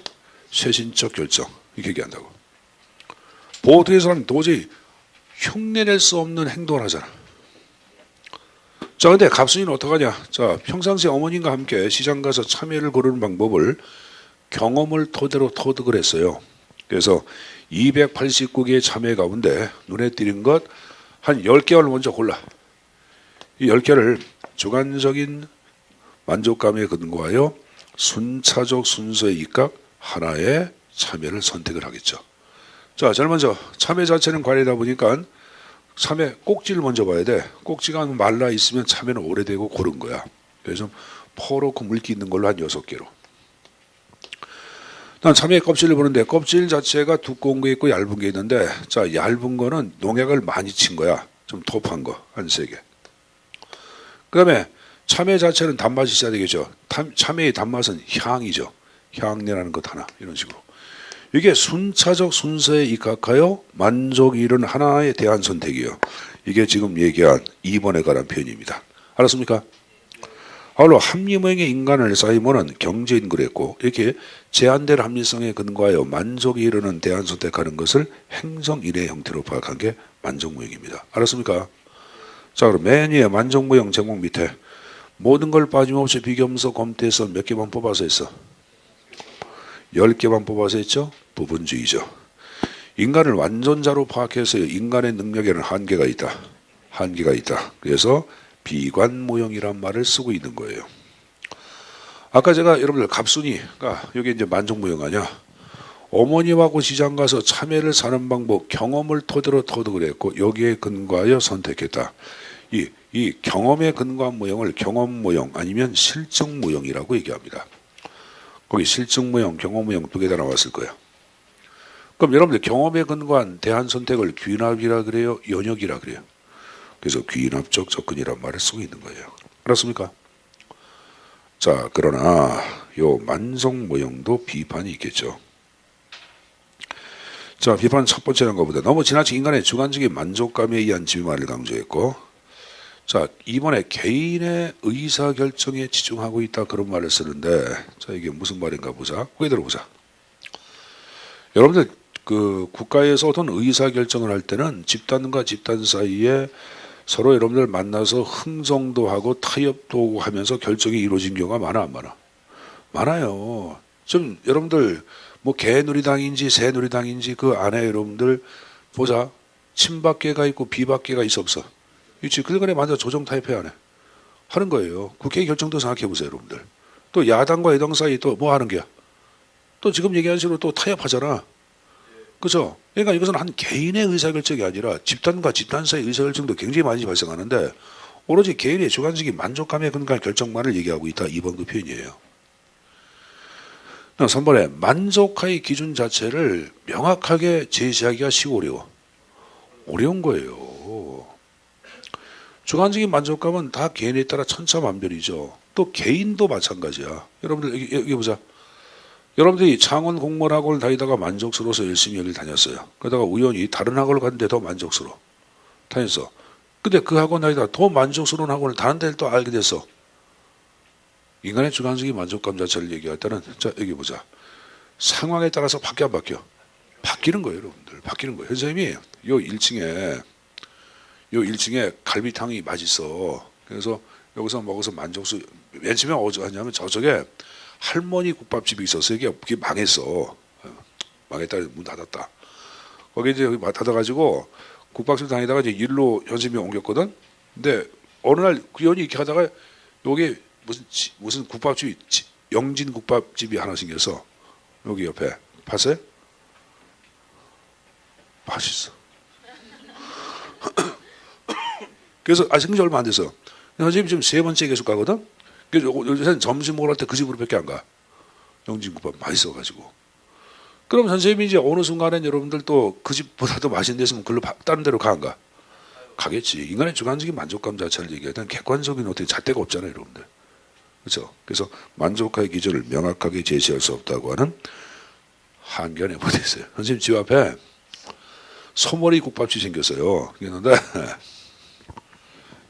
쇄신적 결정. 이렇게 얘기한다고. 보통의 사람은 도저히 흉내낼 수 없는 행동을 하잖아. 자, 근데 갑순이는 어떡하냐? 자, 평상시에 어머님과 함께 시장 가서 참외를 고르는 방법을 경험을 토대로 터득을 했어요. 그래서 289개의 참외 가운데 눈에 띄는 것 한 10개를 먼저 골라. 이 10개를 주관적인 만족감에 근거하여 순차적 순서에 입각 하나의 참외를 선택을 하겠죠. 자, 제일 먼저 참외 자체는 과일이다 보니까 참외 꼭지를 먼저 봐야 돼. 꼭지가 말라 있으면 참외는 오래되고 고른 거야. 그래서 퍼놓고 물기 있는 걸로 한 6개로. 난 참외 껍질을 보는데 껍질 자체가 두꺼운 게 있고 얇은 게 있는데, 자, 얇은 거는 농약을 많이 친 거야. 좀 톱한 거 한 3개. 그 다음에 참외 자체는 단맛이 있어야 되겠죠. 참외의 단맛은 향이죠. 향내라는 것 하나. 이런 식으로. 이게 순차적 순서에 입각하여 만족이 이른 하나의 대안 선택이에요. 이게 지금 얘기한 2번에 관한 표현입니다. 알았습니까? 아울러 합리모형의 인간을 사이먼은 경제인 그랬고, 이렇게 제한된 합리성에 근거하여 만족이 이르는 대안 선택하는 것을 행성인의 형태로 파악한 게 만족모형입니다. 알았습니까? 자, 그럼 맨 위에 만족모형 제목 밑에 모든 걸 빠짐없이 비교하면서 검토해서 몇 개만 뽑아서 했어? 10개만 뽑아서 했죠? 부분주의죠. 인간을 완전자로 파악해서 인간의 능력에는 한계가 있다. 한계가 있다. 그래서 비관모형이란 말을 쓰고 있는 거예요. 아까 제가 여러분들 갑순이가 여기 이제 만족모형 아니야? 어머님하고 시장 가서 참외를 사는 방법 경험을 토대로 터득을 했고 여기에 근거하여 선택했다. 이 경험에 근거한 모형을 경험모형 아니면 실증모형이라고 얘기합니다. 거기 실증모형, 경험모형 2개 다 나왔을 거예요. 그럼 여러분들 경험에 근거한 대안 선택을 귀납이라 그래요? 연역이라 그래요? 그래서 귀납적 접근이란 말을 쓰고 있는 거예요. 알았습니까? 자, 그러나 요 만족 모형도 비판이 있겠죠. 자, 비판 첫 번째는 것보다 너무 지나친 인간의 주관적인 만족감에 의한 지위만을 강조했고, 자, 이번에 개인의 의사결정에 치중하고 있다 그런 말을 쓰는데, 자, 이게 무슨 말인가 보자. 거기 들어보자. 여러분들 그 국가에서 어떤 의사결정을 할 때는 집단과 집단 사이에 서로 여러분들 만나서 흥정도 하고 타협도 하면서 결정이 이루어진 경우가 많아 안 많아? 많아요. 좀 여러분들 뭐 개누리당인지 새누리당인지 그 안에 여러분들 보자. 친박계가 있고 비박계가 있어 없어? 있지. 그들간에 만져 조정 타협해야 하네. 하는 거예요. 국회의 결정도 생각해 보세요, 여러분들. 또 야당과 여당 사이 또 뭐 하는 게야? 또 지금 얘기한 식으로 또 타협하잖아. 그죠? 그러니까 이것은 한 개인의 의사결정이 아니라 집단과 집단 사이의 의사결정도 굉장히 많이 발생하는데 오로지 개인의 주관적인 만족감에 근거한 결정만을 얘기하고 있다. 2번 그 표현이에요. 3번에 만족의 기준 자체를 명확하게 제시하기가 쉬고 어려워. 어려운 거예요. 주관적인 만족감은 다 개인에 따라 천차만별이죠. 또 개인도 마찬가지야. 여러분들 여기 보자. 여러분들이 창원 공무원학원을 다니다가 만족스러워서 열심히 여기를 다녔어요. 그러다가 우연히 다른 학원을 갔는데 더 만족스러워. 다녔어. 근데 그 학원 다니다가 더 만족스러운 학원을 다른 데를 또 알게 됐어. 인간의 주관적인 만족감 자체를 얘기할 때는 자 여기 보자. 상황에 따라서 바뀌어 안 바뀌어? 바뀌는 거예요, 여러분들. 바뀌는 거예요. 선생님이 요 1층에 갈비탕이 맛있어. 그래서 여기서 먹어서 만족스. 맨 처음에 어디서 하냐면 저쪽에 할머니 국밥집이 있었어요. 그게 망했어. 망했다. 문 닫았다. 거기 이제 닫아가지고 국밥집 다니다가 이제 일로 현심이 옮겼거든. 근데 어느 날 우연히 이렇게 하다가 여기 무슨 국밥집이 영진 국밥집이 하나 생겨서 여기 옆에 봤어요? 맛있어. 그래서 생긴 지 얼마 안 됐어. 선생님 지금 3번째 계속 가거든. 그래서 요새는 점심 먹을 때 그 집으로밖에 안 가. 영진국밥 맛있어가지고. 그럼 선생님이 이제 어느 순간엔 여러분들 또 그 집보다 더 맛있는 데 있으면 글로 다른 데로 가 안 가? 가겠지. 인간의 주관적인 만족감 자체를 얘기할 때는 객관적인 어떻게 잣대가 없잖아요, 여러분들. 그렇죠? 그래서 만족의 기준을 명확하게 제시할 수 없다고 하는 한견에 못 있어요. 선생님 집 앞에 소머리 국밥집 생겼어요. 그랬는데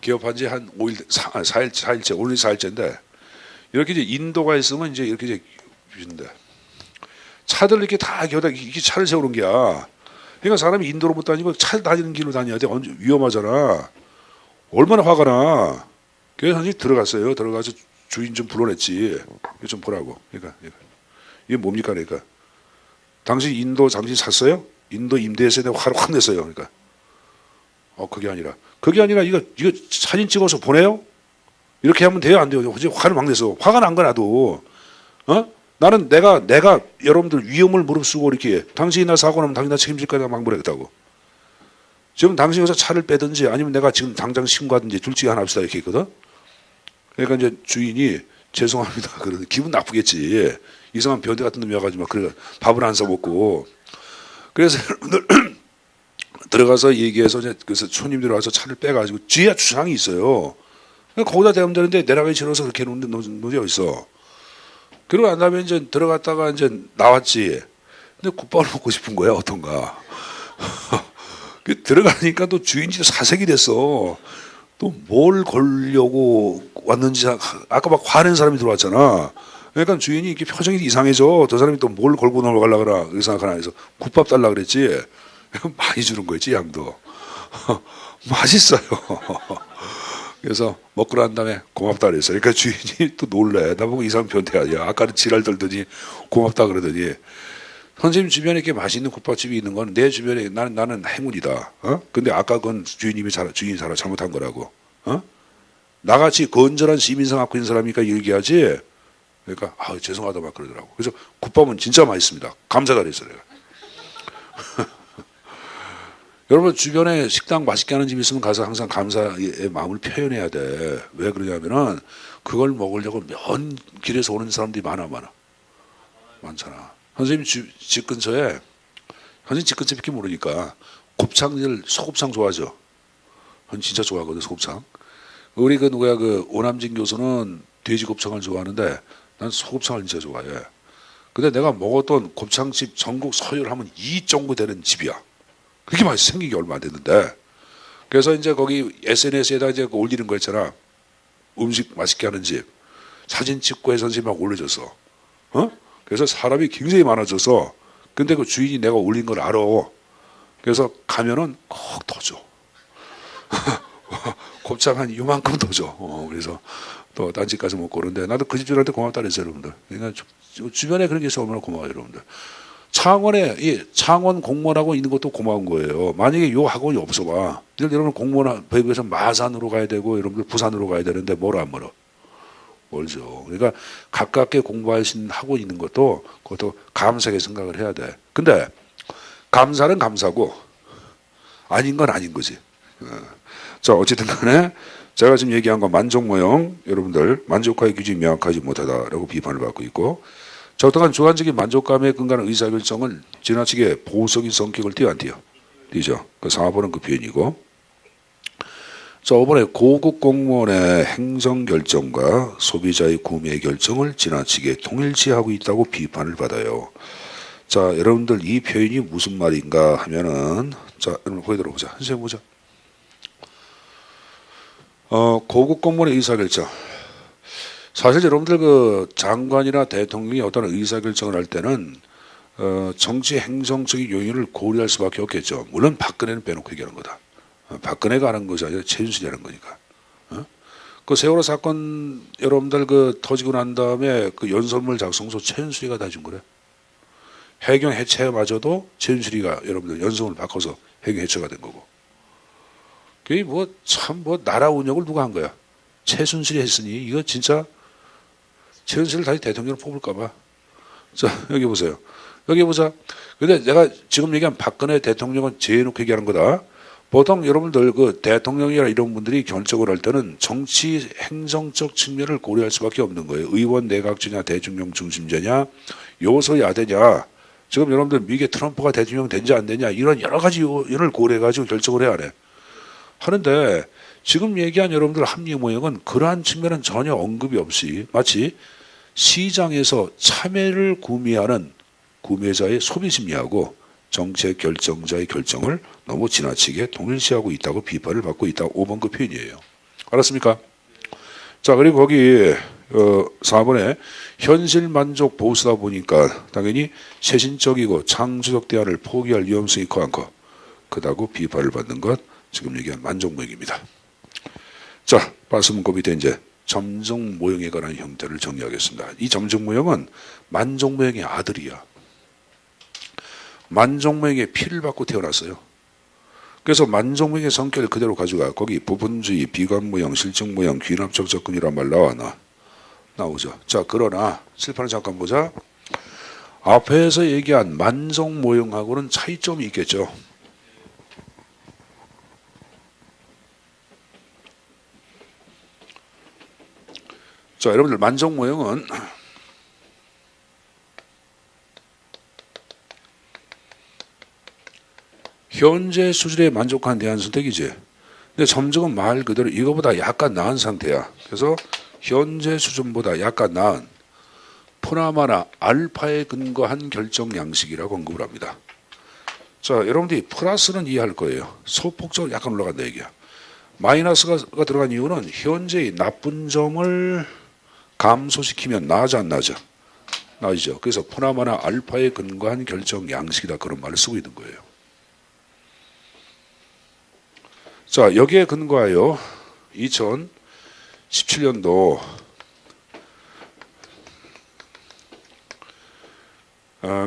개업한 지 한 5일, 4일째, 오늘 4일째인데 이렇게 이제 인도가 있으면 이제 이렇게 이제 주는데 차들 이렇게 다 겨다 이렇게 차를 세우는 게야. 그러니까 사람이 인도로 못 다니고 차 다니는 길로 다녀야 돼. 위험하잖아. 얼마나 화가 나. 그래서 선생님 들어갔어요. 들어가서 주인 좀 불러냈지. 이거 좀 보라고. 그러니까 이게 뭡니까? 그러니까 당신 인도 당신 샀어요? 인도 임대해서 내가 화를 확 냈어요. 그러니까 그게 아니라 이거 사진 찍어서 보내요? 이렇게 하면 돼요? 안 돼요? 화를 막 내서 화가 난 거 나도. 나는 내가 여러분들 위험을 무릅쓰고 이렇게 당신이 나 사고 나면 당신 나 책임질까 막 모르겠다고. 지금 당신이 여기서 차를 빼든지 아니면 내가 지금 당장 신고하든지 둘 중에 하나 합시다 이렇게 했거든. 그러니까 이제 주인이 죄송합니다. 그러는데 기분 나쁘겠지. 이상한 변태 같은 놈이 와가지고 막 그래 밥을 안 사먹고. 그래서 여러분들 들어가서 얘기해서 이제 그래서 손님들이 와서 차를 빼가지고 뒤에 주차장이 있어요. 거기다 대면 되는데 내려가기 싫어서 그렇게 놓는 놈이 어딨어. 그러고 난 다음에 이제 들어갔다가 이제 나왔지. 근데 국밥을 먹고 싶은 거야, 어떤가. 들어가니까 또 주인이 사색이 됐어. 또 뭘 걸려고 왔는지 아까 막 화낸 사람이 들어왔잖아. 그러니까 주인이 이렇게 표정이 이상해져. 저 사람이 또 뭘 걸고 넘어가려고 그러나 그렇게 생각하나 해서 국밥 달라 그랬지. 많이 주는 거였지, 양도. 맛있어요. 그래서 먹고 난 다음에 고맙다 그랬어요. 그러니까 주인이 또 놀래. 나보고 이상 변태야. 야, 아까는 지랄 떨더니 고맙다 그러더니 선생님 주변에 이렇게 맛있는 국밥집이 있는 건 내 주변에 나는 행운이다. 근데 아까 그건 주인이 잘못한 거라고. 나같이 건전한 시민성 갖고 있는 사람이니까 얘기하지. 그러니까 죄송하다 막 그러더라고. 그래서 국밥은 진짜 맛있습니다. 감사가 됐어요. 내가. 여러분 주변에 식당 맛있게 하는 집 있으면 가서 항상 감사의 마음을 표현해야 돼. 왜 그러냐면은 그걸 먹으려고 먼 길에서 오는 사람들이 많잖아. 선생님 집 근처에 선생님 집 근처밖에 모르니까 곱창들 소곱창 좋아하죠. 전 진짜 좋아하거든 소곱창. 우리 그 누구야 그 오남진 교수는 돼지 곱창을 좋아하는데 난 소곱창을 진짜 좋아해. 근데 내가 먹었던 곱창집 전국 서열하면 2 정도 되는 집이야. 그렇게 맛이 생긴 게 얼마 안 됐는데. 그래서 이제 거기 SNS에다 이제 올리는 거 있잖아. 음식 맛있게 하는 집. 사진 찍고 해서 막 올려줬어. 그래서 사람이 굉장히 많아져서 근데 그 주인이 내가 올린 걸 알아. 그래서 가면은 꼭 더 줘. 곱창 한 요만큼 더 줘. 그래서 또 딴 집 가서 먹고 그러는데 나도 그 집들한테 고맙다 그랬어요, 여러분들. 그러니까 주변에 그런 게 있어 얼마나 고마워요, 여러분들. 창원에 창원 공무원하고 있는 것도 고마운 거예요. 만약에 요 학원이 없어봐. 여러분 공무원 배구에서 마산으로 가야 되고 여러분들 부산으로 가야 되는데 멀어 안 멀어? 멀죠. 그러니까 가깝게 공부할 수 있는 학원 있는 것도 그것도 감사하게 생각을 해야 돼. 근데 감사는 감사고 아닌 건 아닌 거지. 자 어쨌든 간에 제가 지금 얘기한 건 만족 모형 여러분들 만족화의 기준이 명확하지 못하다라고 비판을 받고 있고 적당한 주관적인 만족감에 근거한 의사결정을 지나치게 보수적인 성격을 띄어 안 띄어? 띄죠. 그 4번은 그 표현이고 자 5번에 고급 공무원의 행정결정과 소비자의 구매 결정을 지나치게 통일시하고 있다고 비판을 받아요. 자 여러분들 이 표현이 무슨 말인가 하면은 자 여러분 거기 들어보자. 선생님 보자. 고급 공무원의 의사결정. 사실 여러분들 그 장관이나 대통령이 어떤 의사결정을 할 때는 정치 행정적인 요인을 고려할 수밖에 없겠죠. 물론 박근혜는 빼놓고 얘기하는 거다. 박근혜가 하는 것이 아니라 최순실이 하는 거니까. 그 세월호 사건 여러분들 그 터지고 난 다음에 그 연설문 작성서 최순실이가 다 준 거래. 해경 해체마저도 최순실이가 여러분들 연설문을 바꿔서 해경 해체가 된 거고. 그게 뭐 참 뭐 나라 운영을 누가 한 거야? 최순실이 했으니 이거 진짜 최순실을 다시 대통령으로 뽑을까봐. 자 여기 보세요. 여기 보자. 근데 내가 지금 얘기한 박근혜 대통령은 제해놓고 얘기하는 거다. 보통 여러분들 그 대통령이나 이런 분들이 결정을 할 때는 정치 행정적 측면을 고려할 수밖에 없는 거예요. 의원 내각제냐 대통령 중심제냐 요소야대냐. 지금 여러분들 미국의 트럼프가 대통령 된지 안 되냐 이런 여러 가지 요인을 고려해가지고 결정을 해야 해. 하는데 지금 얘기한 여러분들 합리 모형은 그러한 측면은 전혀 언급이 없이 마치 시장에서 참외를 구매하는 구매자의 소비 심리하고 정책 결정자의 결정을 너무 지나치게 동일시하고 있다고 비판을 받고 있다. 5번 그 표현이에요. 알았습니까? 자 그리고 거기 4번에 현실 만족 보수다 보니까 당연히 세신적이고 창조적 대안을 포기할 위험성이 커 안 커? 크다고 비판을 받는 것 지금 얘기한 만족 모형입니다. 자 말씀 그 밑에 이제 점적 모형에 관한 형태를 정리하겠습니다. 이 점적 모형은 만족 모형의 아들이야. 만족 모형의 피를 받고 태어났어요. 그래서 만족 모형의 성격을 그대로 가져가. 거기 부분주의, 비관 모형, 실증 모형, 귀납적 접근이란 말 나오죠. 자 그러나 칠판을 잠깐 보자. 앞에서 얘기한 만족 모형하고는 차이점이 있겠죠. 자 여러분들 만족 모형은 현재 수준에 만족한 대안 선택이지. 근데 점적은 말 그대로 이거보다 약간 나은 상태야. 그래서 현재 수준보다 약간 나은 프라마나 알파에 근거한 결정 양식이라고 언급을 합니다. 자 여러분들이 플러스는 이해할 거예요. 소폭적으로 약간 올라간다 얘기야. 마이너스가 들어간 이유는 현재의 나쁜 점을 감소시키면 나아져 안 나아져? 나아지죠. 그래서 프라마나 알파에 근거한 결정 양식이다 그런 말을 쓰고 있는 거예요. 자 여기에 근거하여 2017년도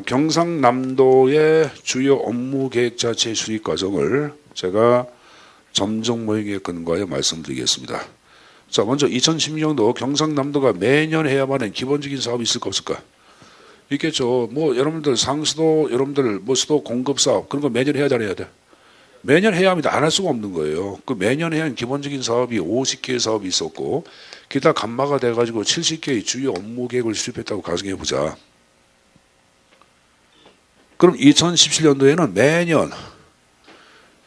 경상남도의 주요 업무 계획자 재수립 과정을 제가 점적 모형에 근거하여 말씀드리겠습니다. 자 먼저 2016년도 경상남도가 매년 해야만 하는 기본적인 사업이 있을까 없을까? 있겠죠. 뭐 여러분들 상수도 여러분들 뭐 수도 공급 사업 그런 거 매년 해야 잘해야 돼. 매년 해야 합니다. 안 할 수가 없는 거예요. 그 매년 해야 하는 기본적인 사업이 50개의 사업이 있었고 기타 감마가 돼가지고 70개의 주요 업무 계획을 수립했다고 가정해 보자. 그럼 2017년도에는 매년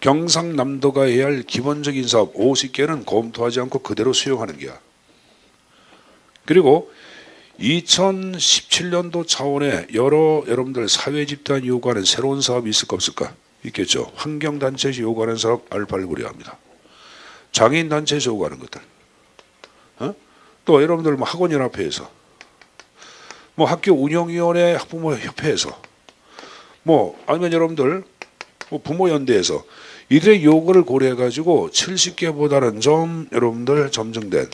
경상남도가 해야 할 기본적인 사업 50개는 검토하지 않고 그대로 수용하는 게야. 그리고 2017년도 차원의 여러 여러분들 사회집단이 요구하는 새로운 사업이 있을까 없을까? 있겠죠. 환경단체에서 요구하는 사업 알파를 고려합니다. 장애인단체에서 요구하는 것들. 또 여러분들 뭐 학원연합회에서 뭐 학교 운영위원회 학부모협회에서 뭐 아니면 여러분들 뭐 부모연대에서 이들의 요구를 고려해가지고 70개보다는 좀 여러분들 점증된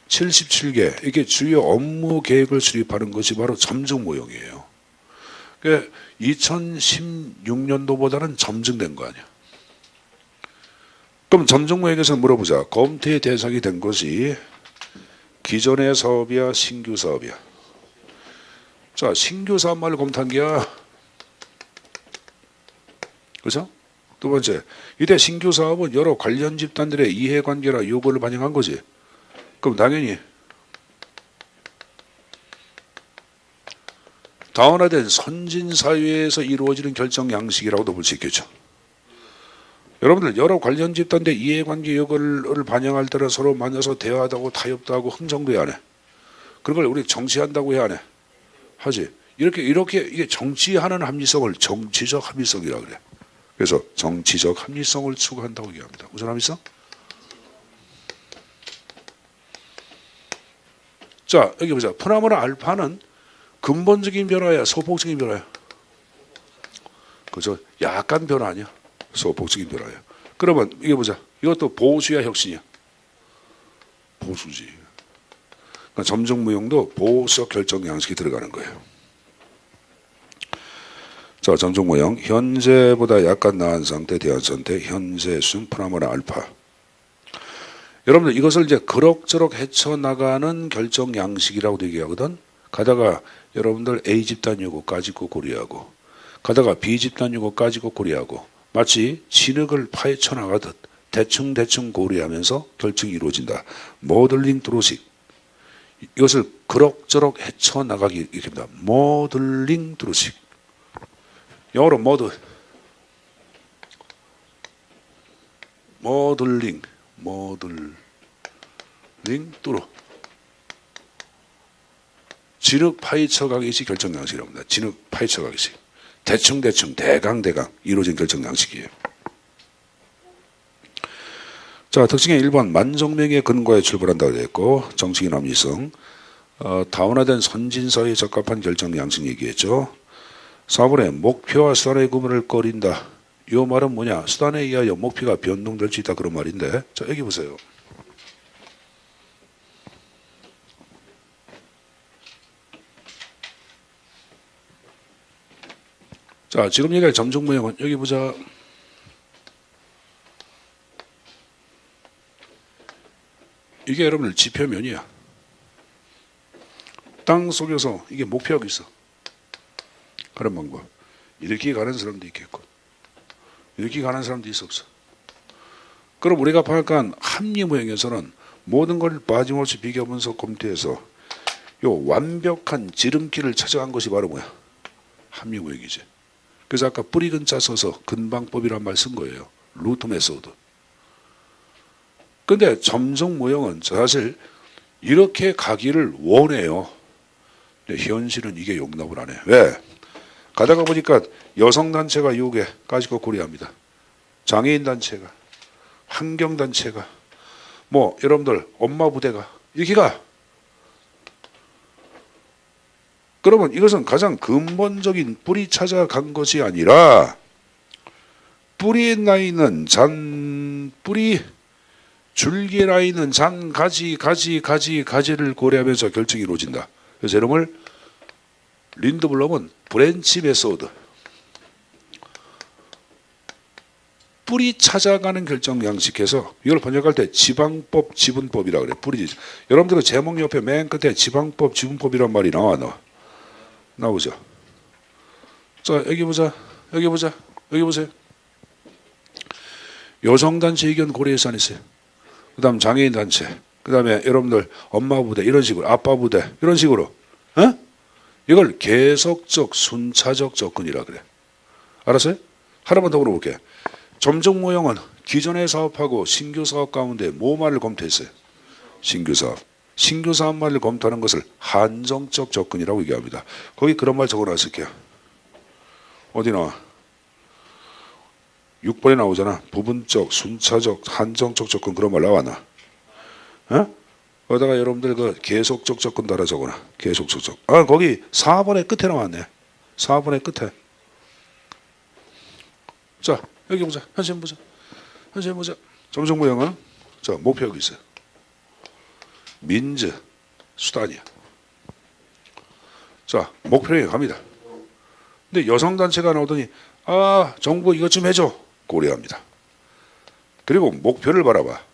77개 이게 주요 업무 계획을 수립하는 것이 바로 점증 모형이에요. 그러니까 2016년도보다는 점증된 거 아니야. 그럼 점증 모형에서 물어보자. 검토의 대상이 된 것이 기존의 사업이야 신규 사업이야. 자, 신규 사업 말을 검토한 게야. 그렇죠? 두 번째, 이때 신규 사업은 여러 관련 집단들의 이해관계나 요구를 반영한 거지. 그럼 당연히 다원화된 선진사회에서 이루어지는 결정 양식이라고도 볼 수 있겠죠. 여러분들 여러 관련 집단의 이해관계 요구를 반영할 때는 서로 만나서 대화하고 타협도 하고 흥정도 해야 하네. 그런 걸 우리 정치한다고 해야 하네. 하지. 이렇게 이게 정치하는 합리성을 정치적 합리성이라 그래. 그래서 정치적 합리성을 추구한다고 얘기합니다. 무슨 합리성? 자, 여기 보자. 프라모나 알파는 근본적인 변화야, 소폭적인 변화야. 그죠? 약간 변화 아니야. 소폭적인 변화야. 그러면 이게 보자. 이것도 보수야, 혁신이야? 보수지. 그러니까 점정무용도 보수적 결정 양식이 들어가는 거예요. 자, 점정무용 현재보다 약간 나은 상태, 대안 상태, 현재 순 프라모나 알파. 여러분들 이것을 이제 그럭저럭 헤쳐나가는 결정 양식이라고 얘기하거든. 가다가 여러분들 A 집단 요구 까짓거 고려하고 가다가 B 집단 요구 까짓거 고려하고 마치 진흙을 파헤쳐 나가듯 대충 고려하면서 결정이 이루어진다. 모델링 드로식. 이것을 그럭저럭 헤쳐나가기 이렇게입니다. 모델링 드로식. 영어로 모델링 뚫어. 진흙 파헤쳐 가기식 결정 양식이라고 합니다. 진흙 파헤쳐 가기식. 대충 대강 이루어진 결정 양식이에요. 자, 특징의 1번 만정명의 근거에 출발한다고 되어 있고 정치인 합리성, 다원화된 선진사회에 적합한 결정 양식 얘기했죠. 4번에 목표와 수단의 구분을 꺼린다. 이 말은 뭐냐? 수단에 의하여 목표가 변동될 수 있다 그런 말인데, 자 여기 보세요. 자, 지금 얘기할 점정 모형은 여기 보자. 이게 여러분들 지표면이야. 땅 속에서 이게 목표하고 있어. 그런 방법. 이렇게 가는 사람도 있겠고 이렇게 가는 사람도 있어 없어. 그럼 우리가 파악한 합리 모형에서는 모든 걸 빠짐없이 비교 분석 검토해서 요 완벽한 지름길을 찾아간 것이 바로 뭐야? 합리 모형이지. 그래서 아까 뿌리 근자 써서 근방법이란 말 쓴 거예요. 루트 메소드. 근데 점정 모형은 사실 이렇게 가기를 원해요. 근데 현실은 이게 용납을 안 해. 왜? 가다가 보니까 여성단체가 요구에 까짓거 고려합니다. 장애인단체가, 환경단체가, 뭐 여러분들 엄마 부대가 이렇게 가. 그러면 이것은 가장 근본적인 뿌리 찾아간 것이 아니라 뿌리에 나 있는 뿌리 줄기에 나 있는 가지를 고려하면서 결정이 이루어진다. 그래서 이름을 린드블럼은 브랜치 메소드. 뿌리 찾아가는 결정 양식해서 이걸 번역할 때 지방법, 지분법이라고 그래. 뿌리. 여러분들은 제목 옆에 맨 끝에 지방법, 지분법이란 말이 나오죠. 자, 여기 보세요. 여성단체 의견 고려해서 안 했어요. 그 다음 장애인단체, 그 다음에 여러분들 엄마 부대 이런 식으로, 아빠 부대 이런 식으로, 이걸 계속적 순차적 접근이라 그래. 알았어요? 하나만 더 물어볼게. 점정 모형은 기존의 사업하고 신규 사업 가운데 뭐 말을 검토했어요? 신규 사업. 신규 사업 마련을 검토하는 것을 한정적 접근이라고 얘기합니다. 거기 그런 말 적어놨을게요. 어디 나와? 6번에 나오잖아. 부분적, 순차적, 한정적 접근 그런 말 나왔나? 어? 거기다가 여러분들 그 계속적 접근 달아 적어놔. 계속적 접근. 아 거기 4번의 끝에 나왔네. 4번의 끝에. 자 여기 보자. 현실 보자. 현실 보자. 점정 모형은 자 목표 여기 있어요. 민즈 수단이야. 자 목표에 갑니다. 근데 여성단체가 나오더니 아 정부 이것 좀 해줘 고려합니다. 그리고 목표를 바라봐.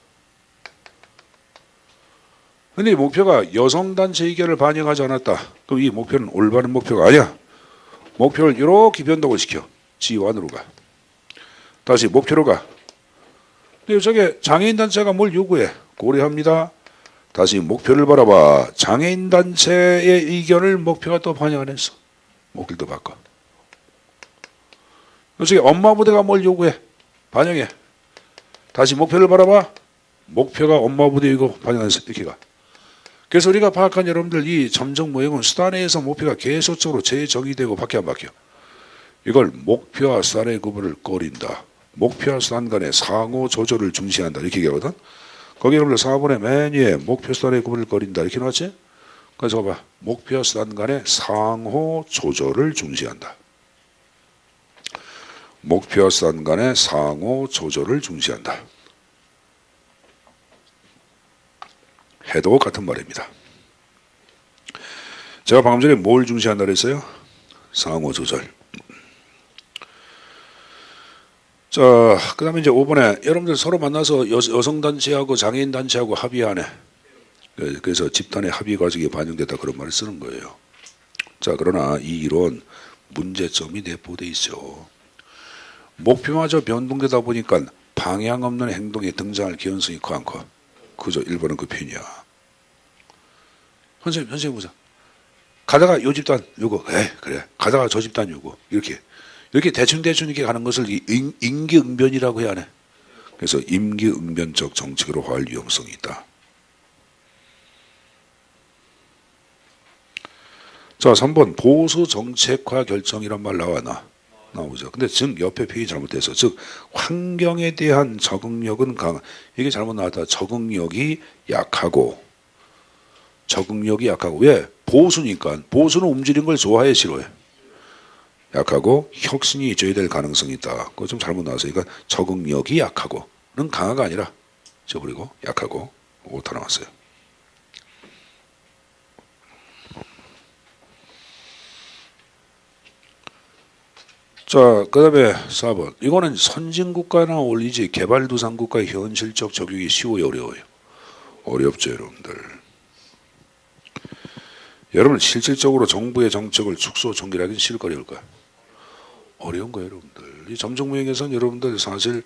근데 이 목표가 여성단체 의견을 반영하지 않았다. 그럼 이 목표는 올바른 목표가 아니야. 목표를 이렇게 변동을 시켜. G1으로 가. 다시 목표로 가. 근데 저게 장애인단체가 뭘 요구해? 고려합니다. 다시 목표를 바라봐. 장애인단체의 의견을 목표가 또 반영 안 했어. 목표를 또 바꿔. 저기 엄마부대가 뭘 요구해? 반영해. 다시 목표를 바라봐. 목표가 엄마부대 이거 반영 안 했어. 이렇게 가. 그래서 우리가 파악한 여러분들 이 점정 모형은 수단에서 목표가 계속적으로 재정의되고 밖에 안 바뀌어. 이걸 목표와 수단의 구분을 꺼린다. 목표와 수단 간의 상호 조절을 중시한다. 이렇게 얘기하거든. 거기 여러분들 4번에 맨 위에 목표 수단의 구분을 꺼린다. 이렇게 나왔지? 그래서 봐봐. 목표와 수단 간의 상호 조절을 중시한다. 목표와 수단 간의 상호 조절을 중시한다. 해도 같은 말입니다. 제가 방금 전에 뭘 중시한다 그랬어요? 상호 조절. 자, 그 다음에 이제 5번에 여러분들 서로 만나서 여성단체하고 장애인단체하고 합의하네. 그래서 집단의 합의 과정이 반영됐다 그런 말을 쓰는 거예요. 자, 그러나 이 이론 문제점이 내포돼 있어. 목표마저 변동되다 보니까 방향 없는 행동에 등장할 개연성이 커 안 커? 그죠? 1번은 그 편이야. 선생님 보자. 가다가 요 집단 요거, 그래. 가다가 저 집단 요거 이렇게 대충 이렇게 가는 것을 임기응변이라고 해야 하네. 그래서 임기응변적 정책으로 할 위험성이 있다. 자, 3번 보수 정책화 결정이란 말 나오죠. 근데 즉 옆에 표현이 잘못돼서 즉 환경에 대한 적응력은 강한 이게 잘못 나왔다. 적응력이 약하고 왜? 보수니까. 보수는 움직이는 걸 좋아해 싫어해? 약하고 혁신이 잊어야 가능성이 있다. 그거 좀 잘못 나와서 그러니까 적응력이 약하고는 강화가 아니라 저버리고 약하고 오타 나왔어요. 자, 그 다음에 4번. 이거는 선진국가나 어울리지 개발도상국가의 현실적 적용이 쉬워요, 어려워요? 어렵죠, 여러분들. 여러분 실질적으로 정부의 정책을 축소 종결하기는 쉬울 거예요, 어려울까요? 어려운 거예요, 여러분들. 이 점정모형에서는 여러분들 사실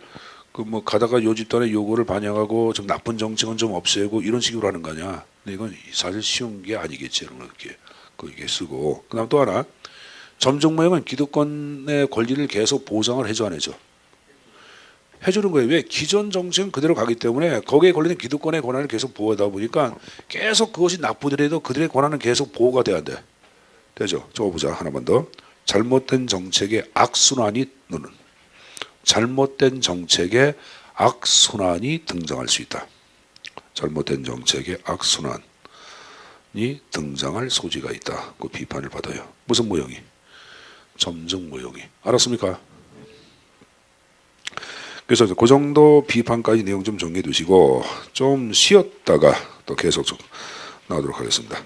그 뭐 가다가 요 집단의 요구를 반영하고 좀 나쁜 정책은 좀 없애고 이런 식으로 하는 거 아니야. 근데 이건 사실 쉬운 게 아니겠지, 여러분. 그게 쓰고. 그다음 또 하나. 점정모형은 기득권의 권리를 계속 보장을 해줘 안 해줘? 해주는 거예요. 왜? 기존 정책은 그대로 가기 때문에 거기에 걸리는 기득권의 권한을 계속 보호하다 보니까 계속 그것이 나쁘더라도 그들의 권한은 계속 보호가 돼야 돼. 되죠? 적어보자. 하나만 더. 잘못된 정책의 악순환이 잘못된 정책의 악순환이 등장할 수 있다. 잘못된 정책의 악순환이 등장할 소지가 있다. 그 비판을 받아요. 무슨 모형이? 점정 모형이. 알았습니까? 그래서 그 정도 비판까지 내용 좀 정리해 두시고 좀 쉬었다가 또 계속 좀 나오도록 하겠습니다.